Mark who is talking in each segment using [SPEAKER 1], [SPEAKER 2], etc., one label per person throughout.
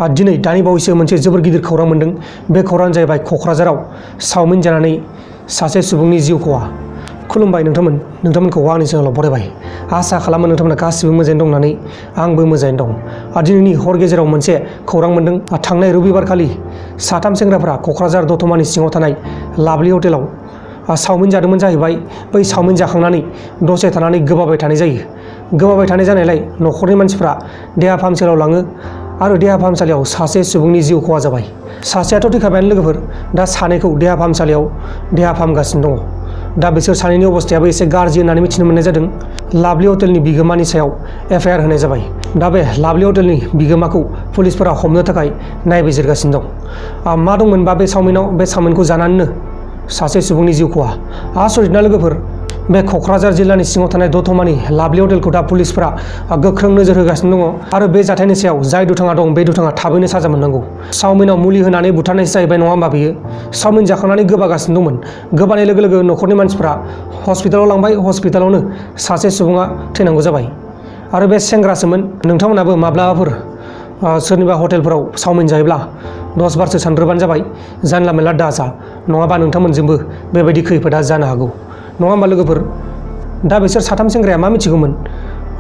[SPEAKER 1] दिनै दानि बावैसो मोनसे जोबोर गिदिर खौरां मोनदों। बे खौराङानो जाहैबाय क'क्राझाराव चावमिन जानानै सासे सुबुंनि जिउ खहा। खुलुमबाय नोंथांमोनखौ आंनि चेनेलाव बरायबाय। आसा खालामो नोंथांमोना गासिबो मोजाङै दं होननानै। आंबो मोजाङैनो दं। दिनैनि हर गेजेराव मोनसे खौरां मोनदों। थांनाय रबिबारखालि साथाम सेंग्राफोरा क'क्राझार दतमानि सिङाव थानाय लाभलि हटेलाव चावमिन जादोंमोन जाहैबाय। बै चावमिन जाखांनानै दसे थानानै गोबाबाय थानाय जायो। गोबाबाय थानाय जानायलाय न'खरनि मानसिफ्रा देहा फाहामसालियाव लाङो आरो देहा फाहामसालियाव सासे सुबुंनि जिउ खहा जाबाय। सासेयाथ' थैखाबायानो लोगोफोर। दा सानैखौ देहा फाहामसालियाव देहा फाहामगासिनो दङ। दा बिसोर सानैनि अबस्थायाबो एसे गाज्रि होननानै मिथिनो मोननाय जादों। लाभलि हटेलनि बिगोमानि सायाव FIR होनाय जाबाय। दा बे लाभलि हटेलनि बिगोमाखौ पुलिसफोरा हमनो थाखाय नायबिजिरगासिनो दं। मा दंमोनबा बे चावमिनाव? बे चावमिनखौ जानानैनो सासे सुबुंनि जिउ खहा। आसरित ना लोगोफोर। बे क'क्राझार जिल्लानि सिङाव थानाय दतमानि लाभलि हटेलखौ दा पुलिसफोरा गोख्रों नोजोर होगासिनो दङ आरो बे जाथायनि सायाव जाय दुथाङा दं बे दुथाङा थाबैनो साजा मोननांगौ। चावमिनाव मुलि होनानै बुथारनायसो जाहैबाय नङा होमबा बेयो? चावमिन जाखांनानै गोबागासिनो दंमोन। गोबानाय लोगो लोगो न'खरनि मानसिफ्रा हस्पिटालाव लांबाय। हस्पिटालावनो सासे सुबुङा थैनांगौ जाबाय आरो बे सेंग्रासोमोन। नोंथांमोनाबो माब्लाबाफोर सोरनिबा हटेलफोराव चावमिन जायोब्ला 10 बारसो सानग्रोबानो जाबाय। जानला मेनला दाजा, नङाबा नोंथांमोनजोंबो बेबायदि खैफोदा जानो हागौ। नङा होमबा लोगोफोर? दा बिसोर साथाम सेंग्राया मा मिथिगौमोन?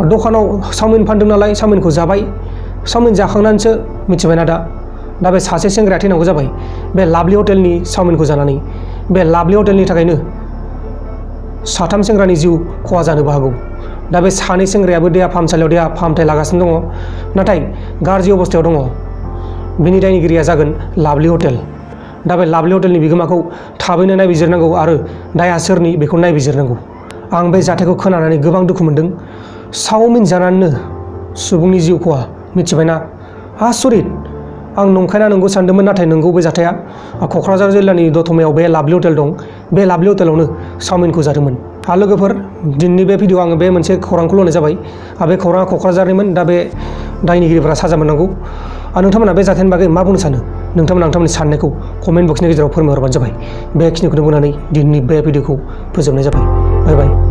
[SPEAKER 1] दखानाव चावमिन फानदों नालाय चावमिनखौ जाबाय। चावमिन जाखांनानैसो मिथिबायना दा बे सासे सेंग्राया थैनांगौ जाबाय बे लाभलि हटेलनि चावमिनखौ जानानै। बे लाभलि हटेलनि थाखायनो साथाम सेंग्रानि जिउ खहा जानोबो हागौ। दा बे सानै सेंग्रायाबो देहा फाहामसालियाव देहा फाहामथाय लागासिनो दङ, नाथाय गाज्रि अबस्थायाव दङ। बिनि दायनिगिरिया जागोन लाभलि हटेल। दा बे लाभलि हटेलनि बिगोमाखौ थाबैनो नायबिजिरनांगौ आरो दायआ सोरनि बेखौ नायबिजिरनांगौ। आं बे जाथायखौ खोनानानै गोबां दुखु मोनदों। चावमिन जानानैनो सुबुंनि जिउ खहा, मिथिबायना? आसरित। आं नंखायना नंगौ सानदोंमोन, नाथाय नंगौ बे जाथाया। क'क्राझार जिल्लानि दतमायाव बे लाभलि हटेल दं। बे लाभलि हटेलावनो चावमिनखौ जादोंमोन। लोगोफोर, दिनैनि बे भिडिअ आङो बे मोनसे खौरांखौ होनाय जाबाय। बे खौराङा क'क्राझारनिमोन। दा बे दायनिगिरिफोरा साजा मोननांगौ। नोंथांमोना बे जाथायनि बागै मा बुंनो सानो? नोंथांमोननि साननायखौ कमेन्ट बक्सनि गेजेराव फोरमायहरबानो जाबाय। बेखिनिखौनो बुंनानै दिनैनि बे भिडिअखौ फोजोबनाय जाबाय। बाय बाय।